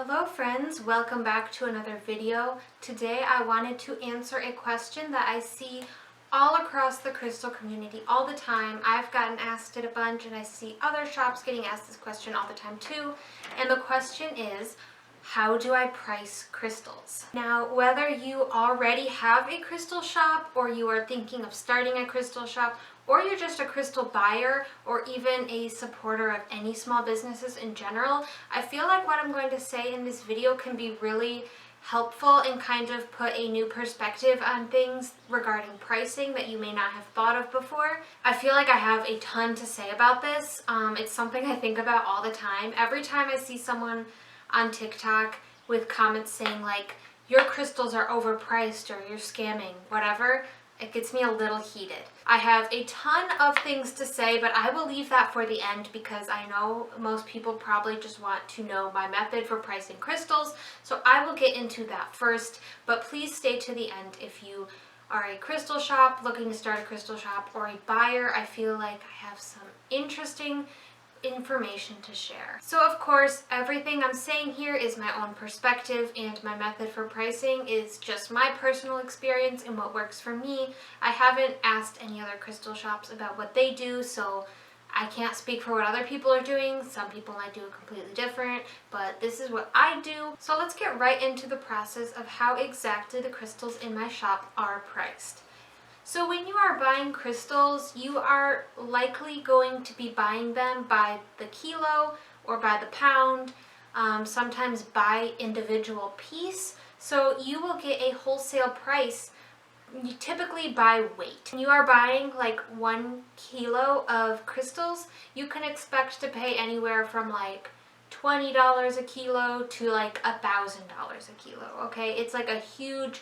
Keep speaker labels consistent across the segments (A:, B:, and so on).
A: Hello friends, welcome back to another video. Today I wanted to answer a question that I see all across the crystal community all the time. I've gotten asked it a bunch and I see other shops getting asked this question all the time too. And the question is, how do I price crystals? Now, whether you already have a crystal shop or you are thinking of starting a crystal shop, or you're just a crystal buyer or even a supporter of any small businesses in general, I feel like what I'm going to say in this video can be really helpful and kind of put a new perspective on things regarding pricing that you may not have thought of before. I feel like I have a ton to say about this. It's something I think about all the time. Every time I see someone on TikTok with comments saying like, your crystals are overpriced or you're scamming, whatever, it gets me a little heated. I have a ton of things to say, but I will leave that for the end because I know most people probably just want to know my method for pricing crystals, so I will get into that first, but please stay to the end if you are a crystal shop looking to start a crystal shop or a buyer. I feel like I have some interesting information to share. So of course, everything I'm saying here is my own perspective, and my method for pricing is just my personal experience and what works for me. I haven't asked any other crystal shops about what they do, so I can't speak for what other people are doing. Some people might do it completely different, but this is what I do. So let's get right into the process of how exactly the crystals in my shop are priced. So when you are buying crystals, you are likely going to be buying them by the kilo or by the pound, sometimes by individual piece. So you will get a wholesale price, typically by weight. When you are buying like 1 kilo of crystals, you can expect to pay anywhere from like $20 a kilo to like $1,000 a kilo, okay? It's like a huge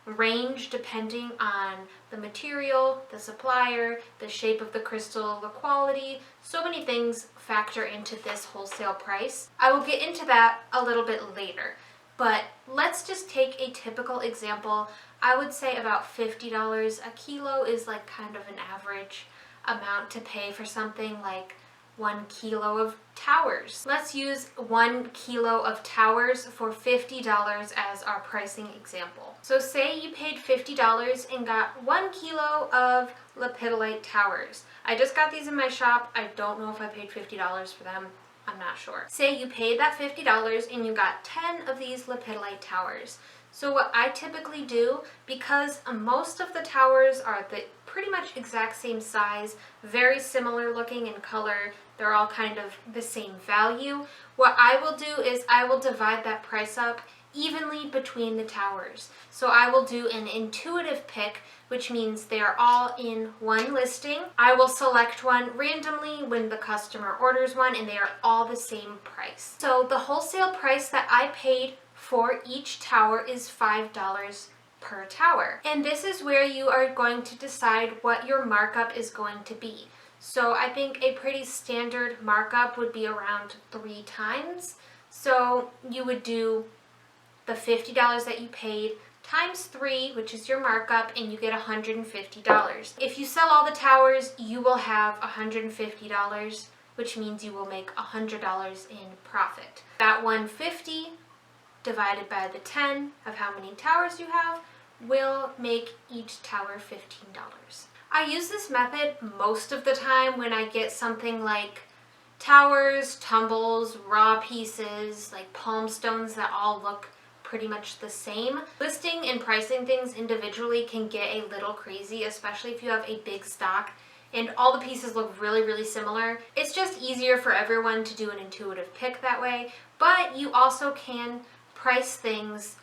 A: range depending on the material, the supplier, the shape of the crystal, the quality. So many things factor into this wholesale price. I will get into that a little bit later, but let's just take a typical example. I would say about $50 a kilo is like kind of an average amount to pay for something like 1 kilo of towers. Let's use 1 kilo of towers for $50 as our pricing example. So say you paid $50 and got 1 kilo of lepidolite towers. I just got these in my shop. I don't know if I paid $50 for them. I'm not sure. Say you paid that $50 and you got 10 of these lepidolite towers. So what I typically do, because most of the towers are the pretty much exact same size, very similar looking in color, they're all kind of the same value, what I will do is I will divide that price up evenly between the towers. So I will do an intuitive pick, which means they are all in one listing. I will select one randomly when the customer orders one and they are all the same price. So the wholesale price that I paid for each tower is $5 per tower. And this is where you are going to decide what your markup is going to be. So I think a pretty standard markup would be around 3 times. So you would do the $50 that you paid times 3, which is your markup, and you get $150. If you sell all the towers, you will have $150, which means you will make $100 in profit. That $150 divided by the 10 of how many towers you have will make each tower $15. I use this method most of the time when I get something like towers, tumbles, raw pieces, like palm stones that all look pretty much the same. Listing and pricing things individually can get a little crazy, especially if you have a big stock and all the pieces look really, really similar. It's just easier for everyone to do an intuitive pick that way, but you also can price things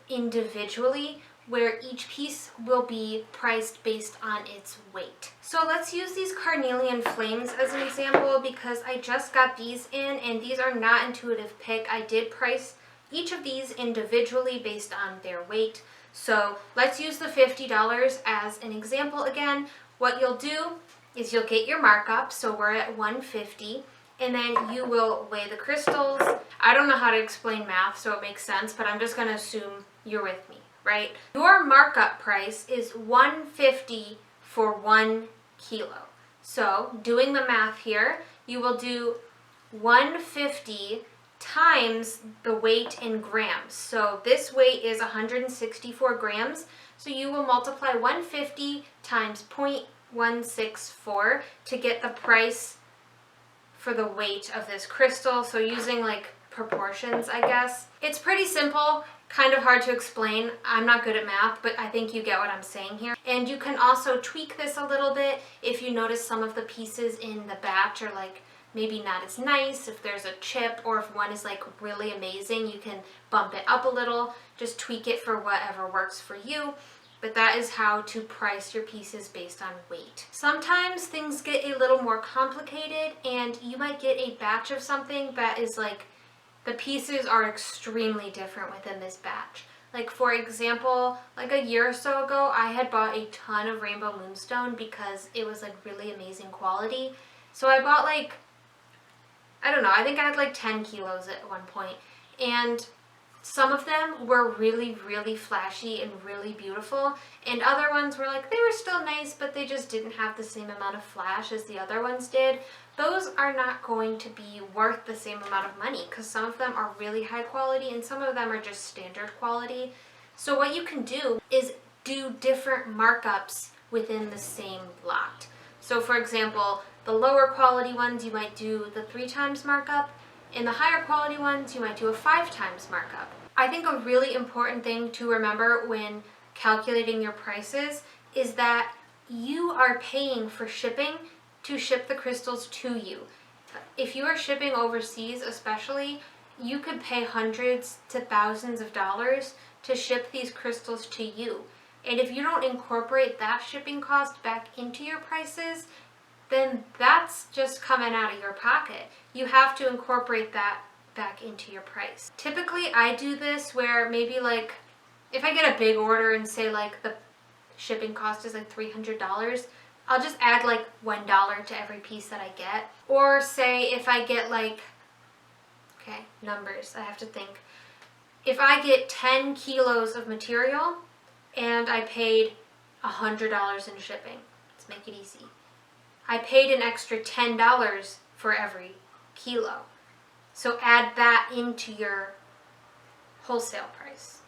A: individually where each piece will be priced based on its weight. So let's use these carnelian flames as an example because I just got these in and these are not intuitive pick. I did price each of these individually based on their weight. So let's use the $50 as an example again. What you'll do is you'll get your markup, so we're at $150, and then you will weigh the crystals. I don't know how to explain math, so it makes sense, but I'm just gonna assume you're with me, right? Your markup price is $150 for 1 kilo. So doing the math here, you will do $150 times the weight in grams. So this weight is 164 grams. So you will multiply 150 times 0.164 to get the price for the weight of this crystal. So using like proportions, I guess. It's pretty simple, kind of hard to explain. I'm not good at math, but I think you get what I'm saying here. And you can also tweak this a little bit if you notice some of the pieces in the batch are like maybe not as nice, if there's a chip, or if one is like really amazing, you can bump it up a little, just tweak it for whatever works for you. But that is how to price your pieces based on weight. Sometimes things get a little more complicated and you might get a batch of something that is like, the pieces are extremely different within this batch. Like for example, like a year or so ago, I had bought a ton of rainbow moonstone because it was like really amazing quality. So I bought like, I don't know, I think I had like 10 kilos at one point. And some of them were really, really flashy and really beautiful. And other ones were like, they were still nice, but they just didn't have the same amount of flash as the other ones did. Those are not going to be worth the same amount of money because some of them are really high quality and some of them are just standard quality. So what you can do is do different markups within the same lot. So for example, the lower quality ones, you might do the 3 times markup. In the higher quality ones, you might do a 5 times markup. I think a really important thing to remember when calculating your prices is that you are paying for shipping to ship the crystals to you. If you are shipping overseas especially, you could pay hundreds to thousands of dollars to ship these crystals to you. And if you don't incorporate that shipping cost back into your prices, then that's just coming out of your pocket. You have to incorporate that back into your price. Typically, I do this where maybe like, if I get a big order and say like the shipping cost is like $300, I'll just add like $1 to every piece that I get. Or say if I get like, okay, numbers, I have to think. If I get 10 kilos of material and I paid $100 in shipping, let's make it easy. I paid an extra $10 for every kilo. So add that into your wholesale price.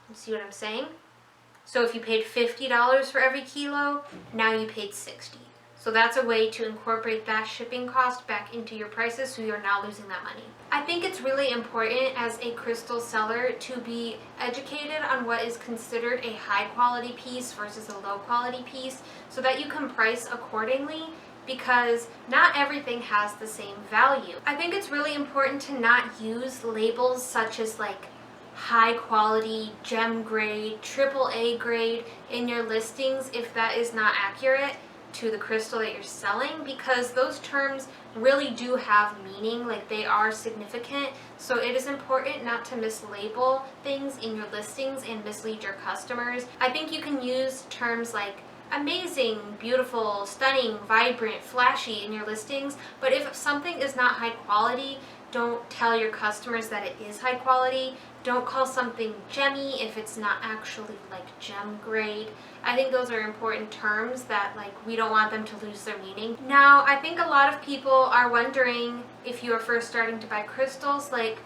A: You see what I'm saying? So if you paid $50 for every kilo, now you paid $60. So that's a way to incorporate that shipping cost back into your prices so you're not losing that money. I think it's really important as a crystal seller to be educated on what is considered a high quality piece versus a low quality piece so that you can price accordingly, because not everything has the same value. I think it's really important to not use labels such as like high quality, gem grade, AAA grade in your listings if that is not accurate to the crystal that you're selling, because those terms really do have meaning, like they are significant. So it is important not to mislabel things in your listings and mislead your customers. I think you can use terms like amazing, beautiful, stunning, vibrant, flashy in your listings, but if something is not high quality, don't tell your customers that it is high quality. Don't call something gemmy if it's not actually like gem grade. I think those are important terms that like we don't want them to lose their meaning. Now, I think a lot of people are wondering, if you are first starting to buy crystals, like,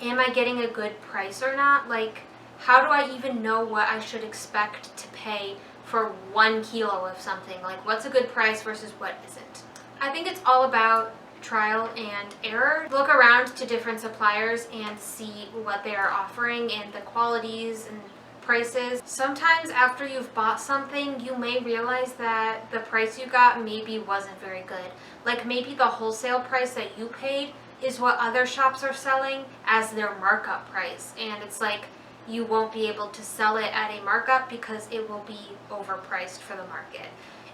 A: am I getting a good price or not? Like, how do I even know what I should expect to pay for 1 kilo of something? Like, what's a good price versus what isn't? I think it's all about trial and error. Look around to different suppliers and see what they are offering and the qualities and prices. Sometimes after you've bought something, you may realize that the price you got maybe wasn't very good. Like maybe the wholesale price that you paid is what other shops are selling as their markup price, and it's like you won't be able to sell it at a markup because it will be overpriced for the market.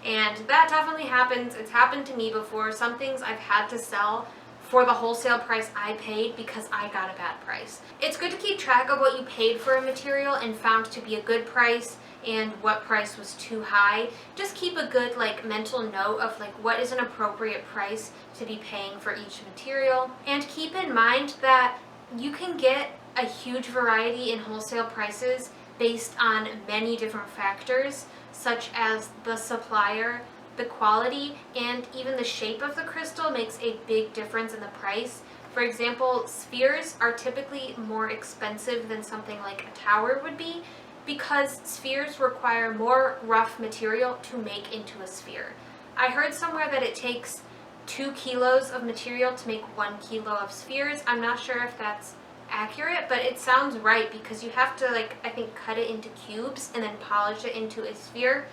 A: And that definitely happens. It's happened to me before. Some things I've had to sell for the wholesale price I paid because I got a bad price. It's good to keep track of what you paid for a material and found to be a good price and what price was too high. Just keep a good like mental note of like what is an appropriate price to be paying for each material. And keep in mind that you can get a huge variety in wholesale prices based on many different factors, such as the supplier, the quality, and even the shape of the crystal makes a big difference in the price. For example, spheres are typically more expensive than something like a tower would be because spheres require more rough material to make into a sphere. I heard somewhere that it takes 2 kilos of material to make 1 kilo of spheres. I'm not sure if that's accurate, but it sounds right because you have to, like, I think cut it into cubes and then polish it into a sphere.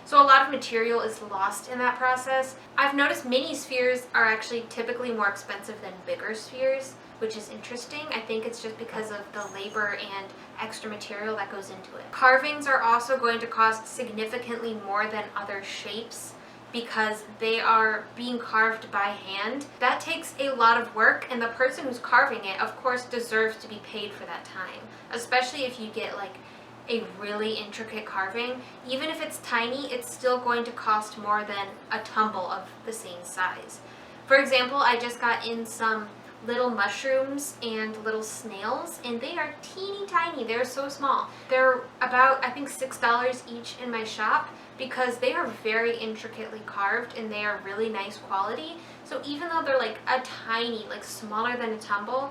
A: So a lot of material is lost in that process. I've noticed mini spheres are actually typically more expensive than bigger spheres, which is interesting. I think it's just because of the labor and extra material that goes into it. Carvings are also going to cost significantly more than other shapes because they are being carved by hand. That takes a lot of work, and the person who's carving it, of course, deserves to be paid for that time, especially if you get like a really intricate carving. Even if it's tiny, it's still going to cost more than a tumble of the same size. For example, I just got in some little mushrooms and little snails, and they are teeny tiny. They're so small. They're about, I think, $6 each in my shop because they are very intricately carved and they are really nice quality. So even though they're like a tiny, like smaller than a tumble,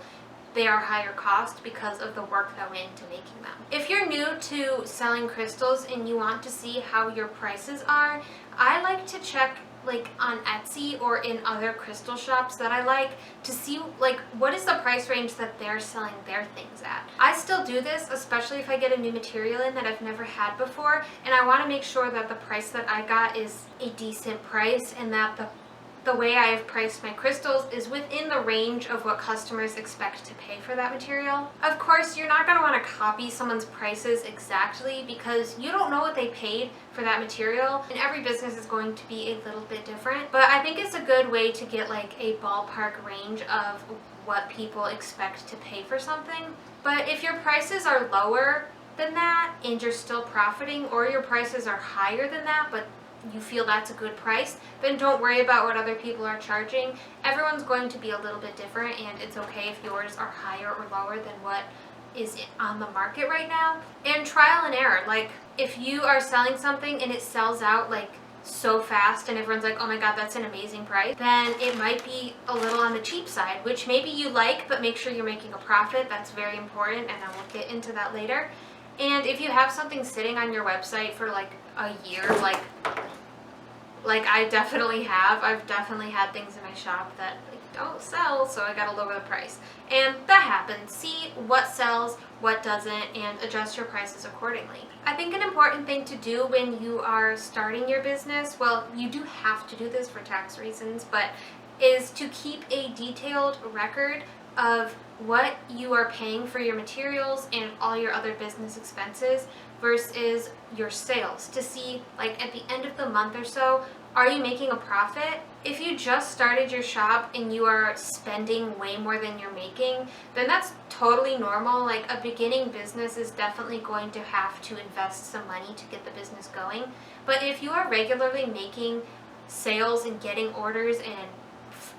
A: they are higher cost because of the work that went into making them. If you're new to selling crystals and you want to see how your prices are, I like to check like on Etsy or in other crystal shops that I like to see like what is the price range that they're selling their things at. I still do this, especially if I get a new material in that I've never had before, and I want to make sure that the price that I got is a decent price and that the way I have priced my crystals is within the range of what customers expect to pay for that material. Of course, you're not going to want to copy someone's prices exactly because you don't know what they paid for that material, and every business is going to be a little bit different. But I think it's a good way to get like a ballpark range of what people expect to pay for something. But if your prices are lower than that and you're still profiting, or your prices are higher than that but you feel that's a good price, then don't worry about what other people are charging. Everyone's going to be a little bit different, and it's okay if yours are higher or lower than what is on the market right now. And trial and error, like if you are selling something and it sells out like so fast and everyone's like, oh my god, that's an amazing price, then it might be a little on the cheap side, which maybe you like, but make sure you're making a profit. That's very important, and I will get into that later. And if you have something sitting on your website for like a year, like I definitely have. I've definitely had things in my shop that like don't sell, so I gotta lower the price. And that happens. See what sells, what doesn't, and adjust your prices accordingly. I think an important thing to do when you are starting your business, well, you do have to do this for tax reasons, but is to keep a detailed record of what you are paying for your materials and all your other business expenses versus your sales, to see like at the end of the month or so, are you making a profit? If you just started your shop and you are spending way more than you're making, then that's totally normal. Like a beginning business is definitely going to have to invest some money to get the business going. But if you are regularly making sales and getting orders and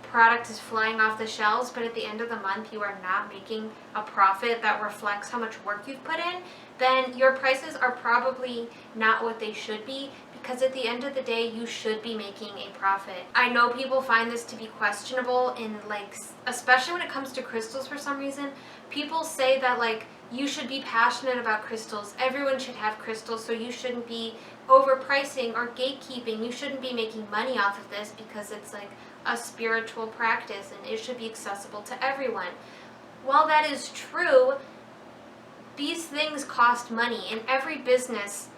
A: product is flying off the shelves, but at the end of the month you are not making a profit that reflects how much work you've put in, then your prices are probably not what they should be, because at the end of the day you should be making a profit. I know people find this to be questionable, in like, especially when it comes to crystals for some reason. People say that like you should be passionate about crystals, everyone should have crystals, so you shouldn't be overpricing or gatekeeping, you shouldn't be making money off of this because it's like a spiritual practice and it should be accessible to everyone. While that is true, these things cost money, and every business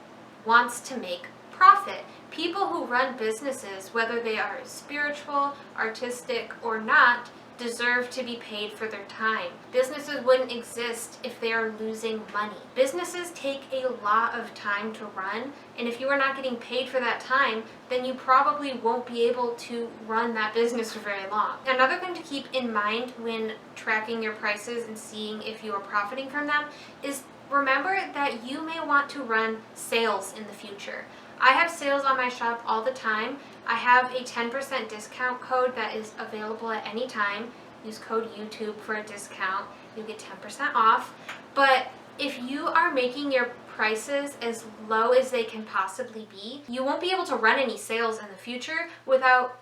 A: wants to make profit. People who run businesses, whether they are spiritual, artistic, or not, deserve to be paid for their time. Businesses wouldn't exist if they are losing money. Businesses take a lot of time to run, and if you are not getting paid for that time, then you probably won't be able to run that business for very long. Another thing to keep in mind when tracking your prices and seeing if you are profiting from them is remember that you may want to run sales in the future. I have sales on my shop all the time. I have a 10% discount code that is available at any time. Use code YouTube for a discount. You get 10% off. But if you are making your prices as low as they can possibly be, you won't be able to run any sales in the future without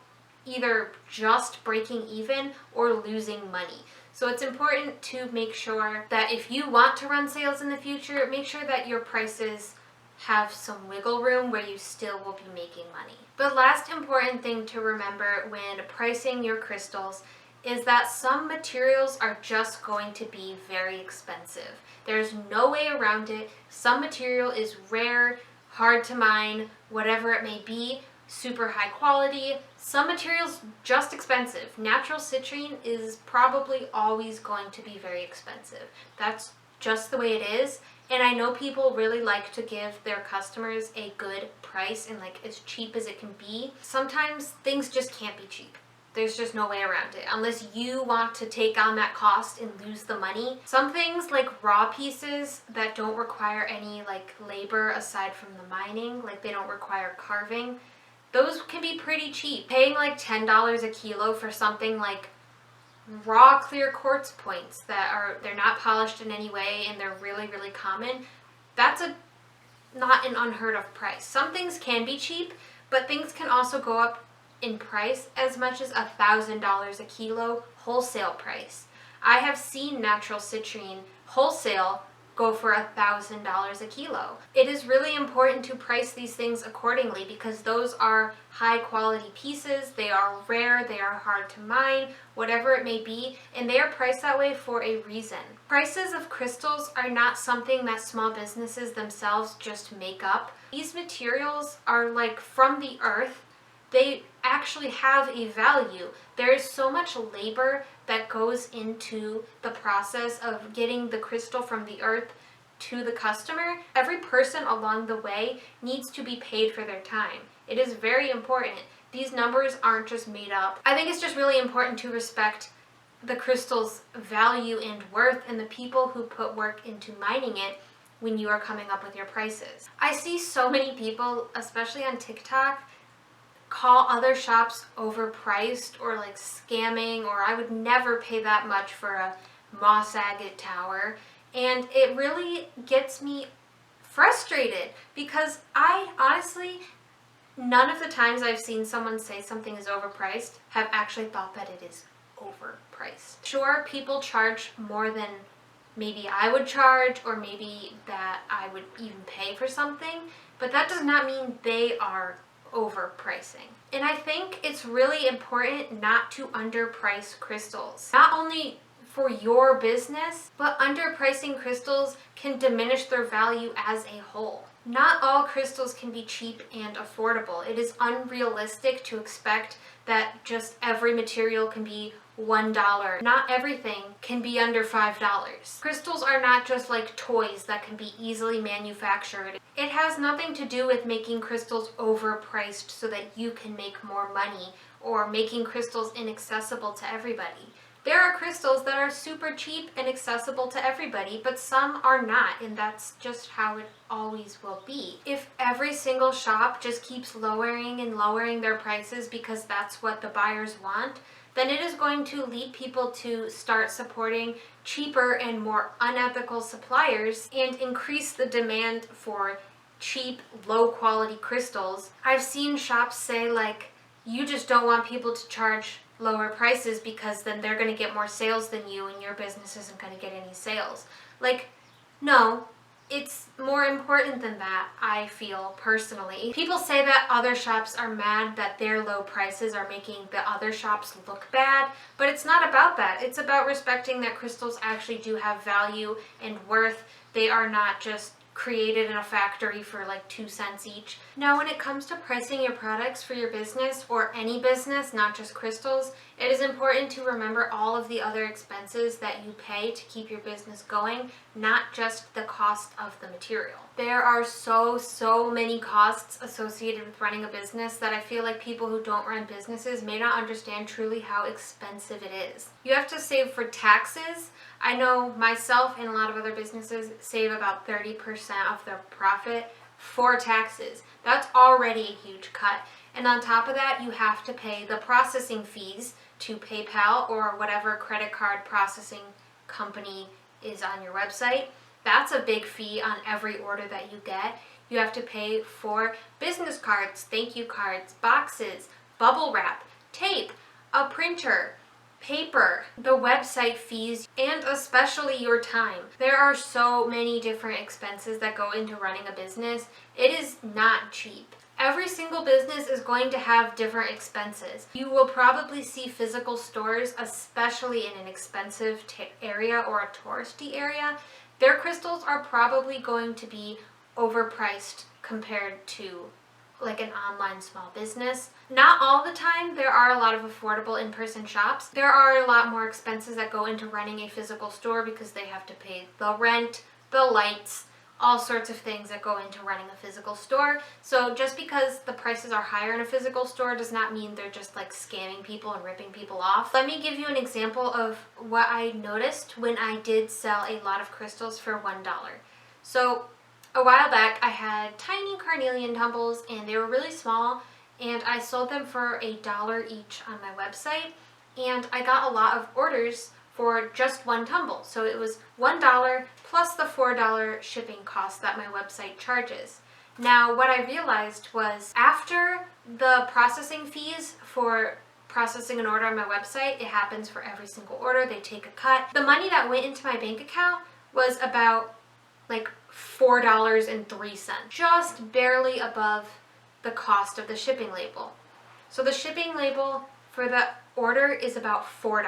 A: either just breaking even or losing money. So it's important to make sure that if you want to run sales in the future, make sure that your prices have some wiggle room where you still will be making money. The last important thing to remember when pricing your crystals is that some materials are just going to be very expensive. There's no way around it. Some material is rare, hard to mine, whatever it may be, super high quality. Some materials just expensive. Natural citrine is probably always going to be very expensive. That's just the way it is. And I know people really like to give their customers a good price and like as cheap as it can be. Sometimes things just can't be cheap. There's just no way around it unless you want to take on that cost and lose the money. Some things like raw pieces that don't require any like labor aside from the mining, like they don't require carving, those can be pretty cheap. Paying like $10 a kilo for something like raw clear quartz points they're not polished in any way and they're really, really common, that's not an unheard of price. Some things can be cheap, but things can also go up in price as much as $1,000 a kilo wholesale price. I have seen natural citrine wholesale go for $1,000 a kilo. It is really important to price these things accordingly because those are high quality pieces, they are rare, they are hard to mine, whatever it may be, and they are priced that way for a reason. Prices of crystals are not something that small businesses themselves just make up. These materials are like from the earth. They actually have a value. There is so much labor that goes into the process of getting the crystal from the earth to the customer. Every person along the way needs to be paid for their time. It is very important. These numbers aren't just made up. I think it's just really important to respect the crystal's value and worth and the people who put work into mining it when you are coming up with your prices. I see so many people, especially on TikTok, call other shops overpriced or like scamming, or I would never pay that much for a moss agate tower. And it really gets me frustrated because I honestly, none of the times I've seen someone say something is overpriced have actually thought that it is overpriced. Sure, people charge more than maybe I would charge or maybe that I would even pay for something, but that does not mean they are overpricing. And I think it's really important not to underprice crystals. Not only for your business, but underpricing crystals can diminish their value as a whole. Not all crystals can be cheap and affordable. It is unrealistic to expect that just every material can be $1. Not everything can be under $5. Crystals are not just like toys that can be easily manufactured. It has nothing to do with making crystals overpriced so that you can make more money or making crystals inaccessible to everybody. There are crystals that are super cheap and accessible to everybody, but some are not, and that's just how it always will be. If every single shop just keeps lowering and lowering their prices because that's what the buyers want, then it is going to lead people to start supporting cheaper and more unethical suppliers and increase the demand for cheap, low-quality crystals. I've seen shops say, like, you just don't want people to charge lower prices because then they're going to get more sales than you and your business isn't going to get any sales. Like, no, it's more important than that, I feel personally. People say that other shops are mad that their low prices are making the other shops look bad, but it's not about that. It's about respecting that crystals actually do have value and worth. They are not just created in a factory for like 2 cents each. Now, when it comes to pricing your products for your business or any business, not just crystals, it is important to remember all of the other expenses that you pay to keep your business going, not just the cost of the material. There are so many costs associated with running a business that I feel like people who don't run businesses may not understand truly how expensive it is. You have to save for taxes. I know myself and a lot of other businesses save about 30% of their profit for taxes. That's already a huge cut. And on top of that, you have to pay the processing fees to PayPal or whatever credit card processing company is on your website. That's a big fee on every order that you get. You have to pay for business cards, thank you cards, boxes, bubble wrap, tape, a printer, paper, the website fees, and especially your time. There are so many different expenses that go into running a business. It is not cheap. Every single business is going to have different expenses. You will probably see physical stores, especially in an expensive area or a touristy area. Their crystals are probably going to be overpriced compared to like an online small business. Not all the time. There are a lot of affordable in-person shops. There are a lot more expenses that go into running a physical store because they have to pay the rent, the lights, all sorts of things that go into running a physical store. So just because the prices are higher in a physical store does not mean they're just like scamming people and ripping people off. Let me give you an example of what I noticed when I did sell a lot of crystals for $1. So a while back, I had tiny carnelian tumbles and they were really small, and I sold them for $1 each on my website, and I got a lot of orders for just one tumble. So it was $1 plus the $4 shipping cost that my website charges. Now, what I realized was after the processing fees for processing an order on my website, it happens for every single order, they take a cut. The money that went into my bank account was about like $4.03, just barely above the cost of the shipping label. So the shipping label for the order is about $4.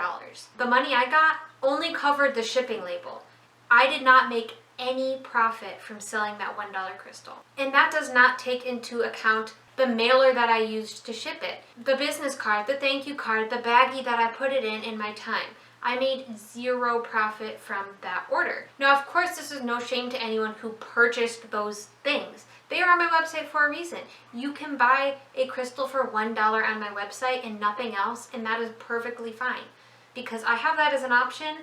A: The money I got only covered the shipping label. I did not make any profit from selling that $1 crystal. And that does not take into account the mailer that I used to ship it, the business card, the thank you card, the baggie that I put it in my time. I made zero profit from that order. Now, of course, this is no shame to anyone who purchased those things. They are on my website for a reason. You can buy a crystal for $1 on my website and nothing else, and that is perfectly fine because I have that as an option,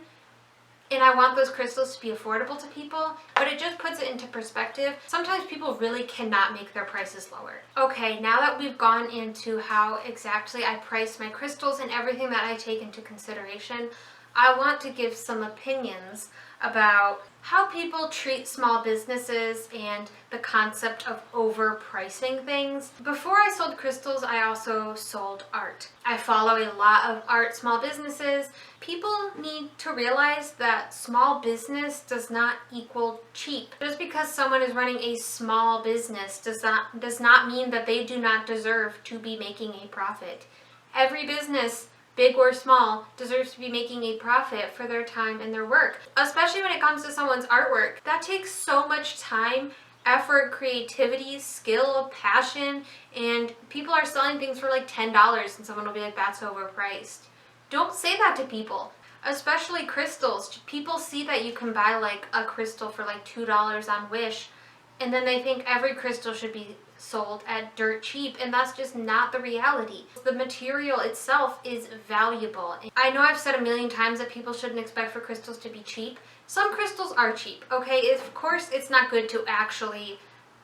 A: and I want those crystals to be affordable to people, but it just puts it into perspective. Sometimes people really cannot make their prices lower. Okay, now that we've gone into how exactly I price my crystals and everything that I take into consideration, I want to give some opinions about how people treat small businesses and the concept of overpricing things. Before I sold crystals, I also sold art. I follow a lot of art small businesses. People need to realize that small business does not equal cheap. Just because someone is running a small business does not mean that they do not deserve to be making a profit. Every business, big or small, deserves to be making a profit for their time and their work. Especially when it comes to someone's artwork. That takes so much time, effort, creativity, skill, passion, and people are selling things for like $10 and someone will be like, that's overpriced. Don't say that to people. Especially crystals. People see that you can buy like a crystal for like $2 on Wish, and then they think every crystal should be sold at dirt cheap, and that's just not the reality. The material itself is valuable. I know I've said a million times that people shouldn't expect for crystals to be cheap. Some crystals are cheap, okay? Of course, it's not good to actually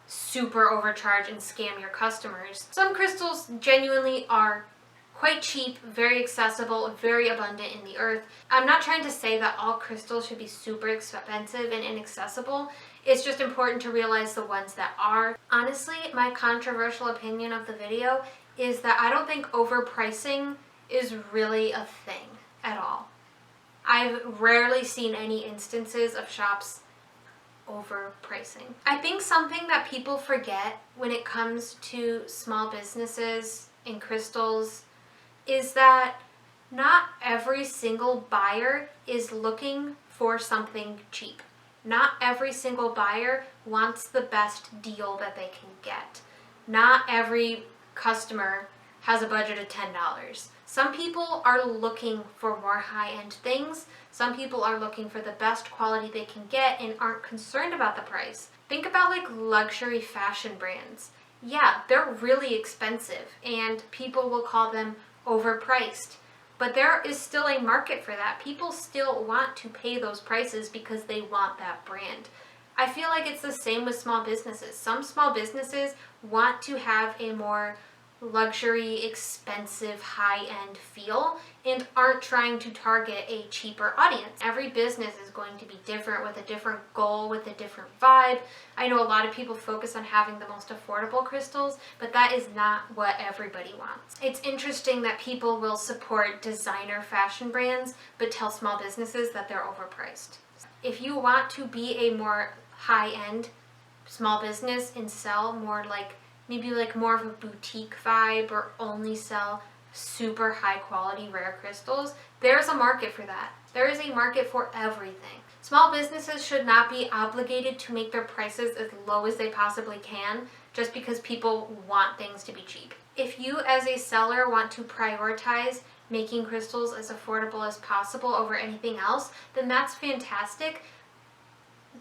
A: super overcharge and scam your customers. Some crystals genuinely are quite cheap, very accessible, very abundant in the earth. I'm not trying to say that all crystals should be super expensive and inaccessible. It's just important to realize the ones that are. Honestly, my controversial opinion of the video is that I don't think overpricing is really a thing at all. I've rarely seen any instances of shops overpricing. I think something that people forget when it comes to small businesses and crystals is that not every single buyer is looking for something cheap. Not every single buyer wants the best deal that they can get. Not every customer has a budget of $10. Some people are looking for more high-end things. Some people are looking for the best quality they can get and aren't concerned about the price. Think about like luxury fashion brands. Yeah, they're really expensive and people will call them overpriced. But there is still a market for that. People still want to pay those prices because they want that brand. I feel like it's the same with small businesses. Some small businesses want to have a more luxury, expensive, high-end feel and aren't trying to target a cheaper audience. Every business is going to be different with a different goal, with a different vibe. I know a lot of people focus on having the most affordable crystals, but that is not what everybody wants. It's interesting that people will support designer fashion brands, but tell small businesses that they're overpriced. If you want to be a more high-end small business and sell more like maybe like more of a boutique vibe or only sell super high quality rare crystals, there's a market for that. There is a market for everything. Small businesses should not be obligated to make their prices as low as they possibly can just because people want things to be cheap. If you as a seller want to prioritize making crystals as affordable as possible over anything else, then that's fantastic.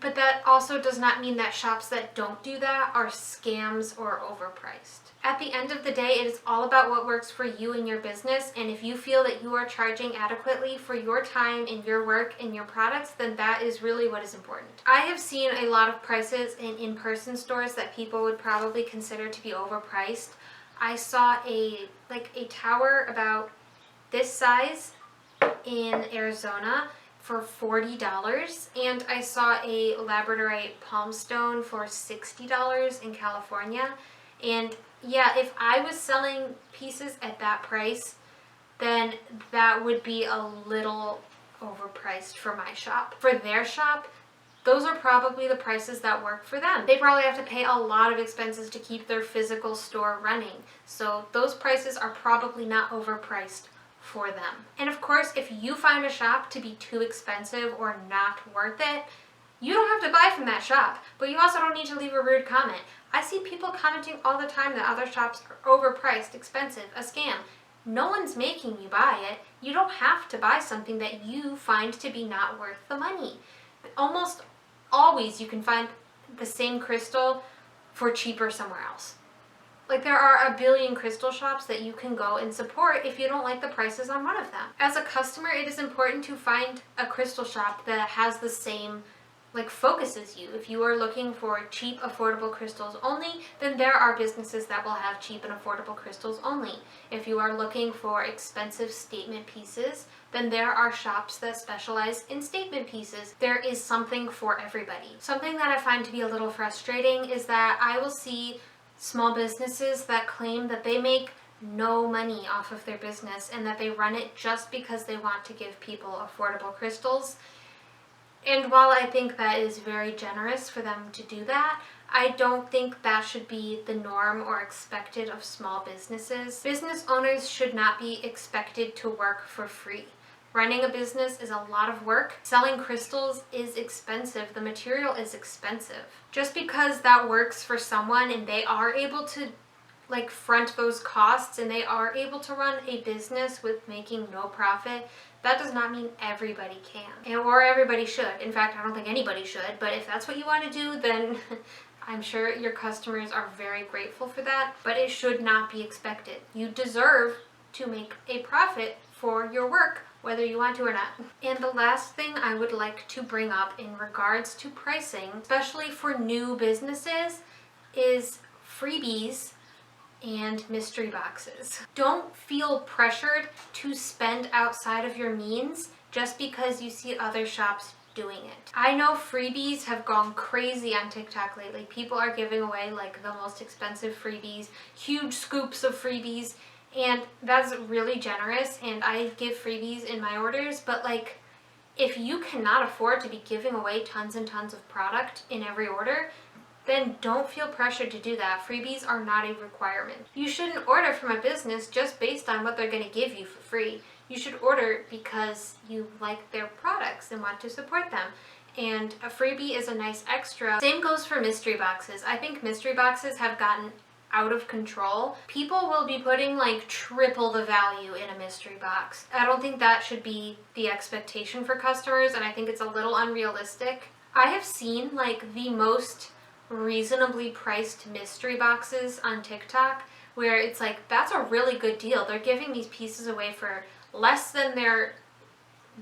A: But that also does not mean that shops that don't do that are scams or overpriced. At the end of the day, it is all about what works for you and your business, and if you feel that you are charging adequately for your time and your work and your products, then that is really what is important. I have seen a lot of prices in in-person stores that people would probably consider to be overpriced. I saw a tower about this size in Arizona for $40, and I saw a labradorite palm stone for $60 in California. And yeah, if I was selling pieces at that price, then that would be a little overpriced for my shop. For their shop, those are probably the prices that work for them. They probably have to pay a lot of expenses to keep their physical store running, so those prices are probably not overpriced for them. And of course, if you find a shop to be too expensive or not worth it, you don't have to buy from that shop, but you also don't need to leave a rude comment. I see people commenting all the time that other shops are overpriced, expensive, a scam. No one's making you buy it. You don't have to buy something that you find to be not worth the money. Almost always you can find the same crystal for cheaper somewhere else. Like, there are a billion crystal shops that you can go and support if you don't like the prices on one of them. As a customer, it is important to find a crystal shop that has the same focus as you. If you are looking for cheap, affordable crystals only, then there are businesses that will have cheap and affordable crystals only. If you are looking for expensive statement pieces, then there are shops that specialize in statement pieces. There is something for everybody. Something that I find to be a little frustrating is that I will see small businesses that claim that they make no money off of their business and that they run it just because they want to give people affordable crystals. And while I think that is very generous for them to do that, I don't think that should be the norm or expected of small businesses. Business owners should not be expected to work for free. Running a business is a lot of work. Selling crystals is expensive. The material is expensive. Just because that works for someone and they are able to front those costs and they are able to run a business with making no profit, that does not mean everybody can or everybody should. In fact, I don't think anybody should, but if that's what you want to do, then I'm sure your customers are very grateful for that, but it should not be expected. You deserve to make a profit for your work, whether you want to or not. And the last thing I would like to bring up in regards to pricing, especially for new businesses, is freebies and mystery boxes. Don't feel pressured to spend outside of your means just because you see other shops doing it. I know freebies have gone crazy on TikTok lately. People are giving away the most expensive freebies, huge scoops of freebies, and that's really generous, and I give freebies in my orders, but if you cannot afford to be giving away tons and tons of product in every order, then don't feel pressured to do that. Freebies are not a requirement. You shouldn't order from a business just based on what they're going to give you for free. You should order because you like their products and want to support them. And a freebie is a nice extra. Same goes for mystery boxes. I think mystery boxes have gotten out of control. People will be putting triple the value in a mystery box. I don't think that should be the expectation for customers, and I think it's a little unrealistic. I have seen the most reasonably priced mystery boxes on TikTok where it's that's a really good deal. They're giving these pieces away for less than their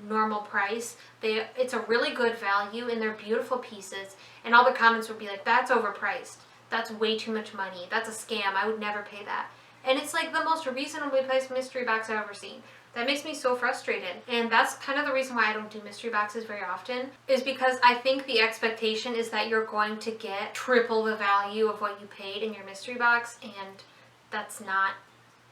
A: normal price. It's a really good value and they're beautiful pieces, and all the comments would be that's overpriced. That's way too much money. That's a scam. I would never pay that. and it's like the most reasonably priced mystery box I've ever seen. That makes me so frustrated. And that's kind of the reason why I don't do mystery boxes very often, is because I think the expectation is that you're going to get triple the value of what you paid in your mystery box, and that's not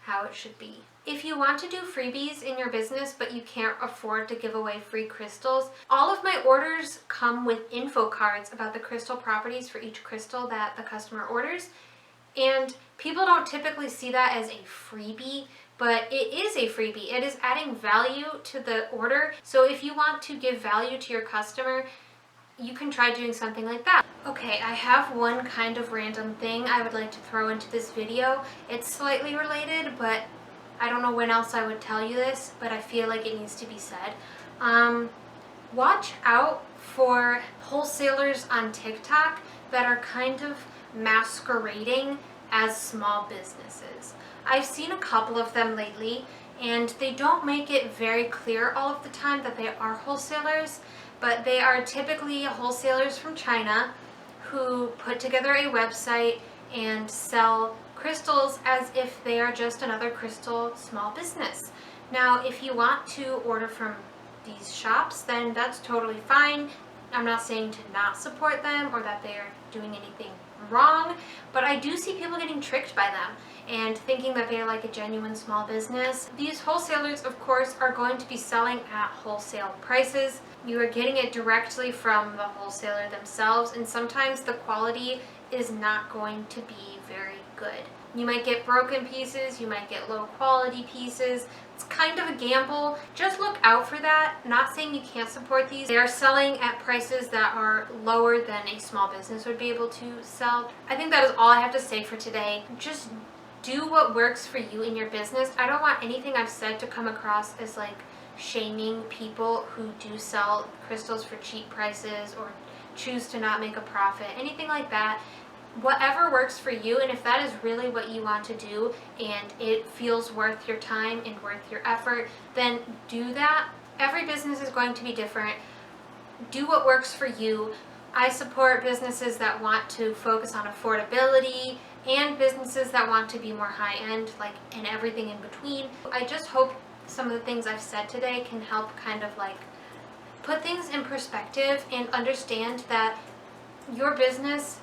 A: how it should be. If you want to do freebies in your business but you can't afford to give away free crystals, all of my orders come with info cards about the crystal properties for each crystal that the customer orders. And people don't typically see that as a freebie, but it is a freebie. It is adding value to the order. So if you want to give value to your customer, you can try doing something like that. Okay, I have one kind of random thing I would like to throw into this video. It's slightly related, but I don't know when else I would tell you this, but I feel like it needs to be said. Watch out for wholesalers on TikTok that are kind of masquerading as small businesses. I've seen a couple of them lately, and they don't make it very clear all of the time that they are wholesalers, but they are typically wholesalers from China who put together a website and sell crystals as if they are just another crystal small business. Now, if you want to order from these shops, then that's totally fine. I'm not saying to not support them or that they are doing anything wrong, but I do see people getting tricked by them and thinking that they're like a genuine small business. These wholesalers, of course, are going to be selling at wholesale prices. You are getting it directly from the wholesaler themselves, and sometimes the quality is not going to be very good. You might get broken pieces, you might get low quality pieces. It's kind of a gamble. Just look out for that. Not saying you can't support these. They are selling at prices that are lower than a small business would be able to sell. I think that is all I have to say for today. Just do what works for you in your business. I don't want anything I've said to come across as like shaming people who do sell crystals for cheap prices or choose to not make a profit, anything like that. Whatever works for you, and if that is really what you want to do and it feels worth your time and worth your effort, then do that. Every business is going to be different. Do what works for you. I support businesses that want to focus on affordability and businesses that want to be more high-end, like, and everything in between. I just hope some of the things I've said today can help kind of like put things in perspective and understand that your business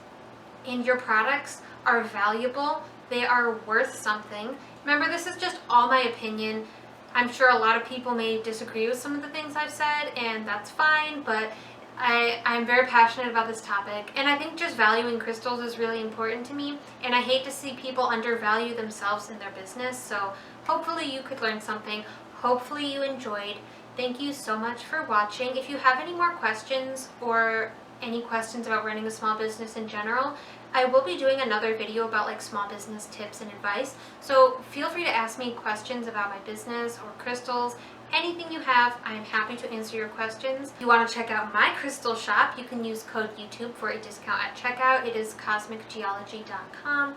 A: and your products are valuable. They are worth something. Remember, this is just all my opinion. I'm sure a lot of people may disagree with some of the things I've said, and that's fine, but I'm very passionate about this topic, and I think just valuing crystals is really important to me, and I hate to see people undervalue themselves in their business, so hopefully you could learn something. Hopefully you enjoyed. Thank you so much for watching. If you have any more questions or any questions about running a small business in general, I will be doing another video about like small business tips and advice. So feel free to ask me questions about my business or crystals. Anything you have, I'm happy to answer your questions. If you want to check out my crystal shop, you can use code YouTube for a discount at checkout. It is cosmicgeology.com.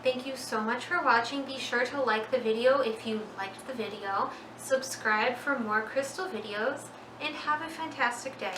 A: Thank you so much for watching. Be sure to like the video if you liked the video, subscribe for more crystal videos, and have a fantastic day.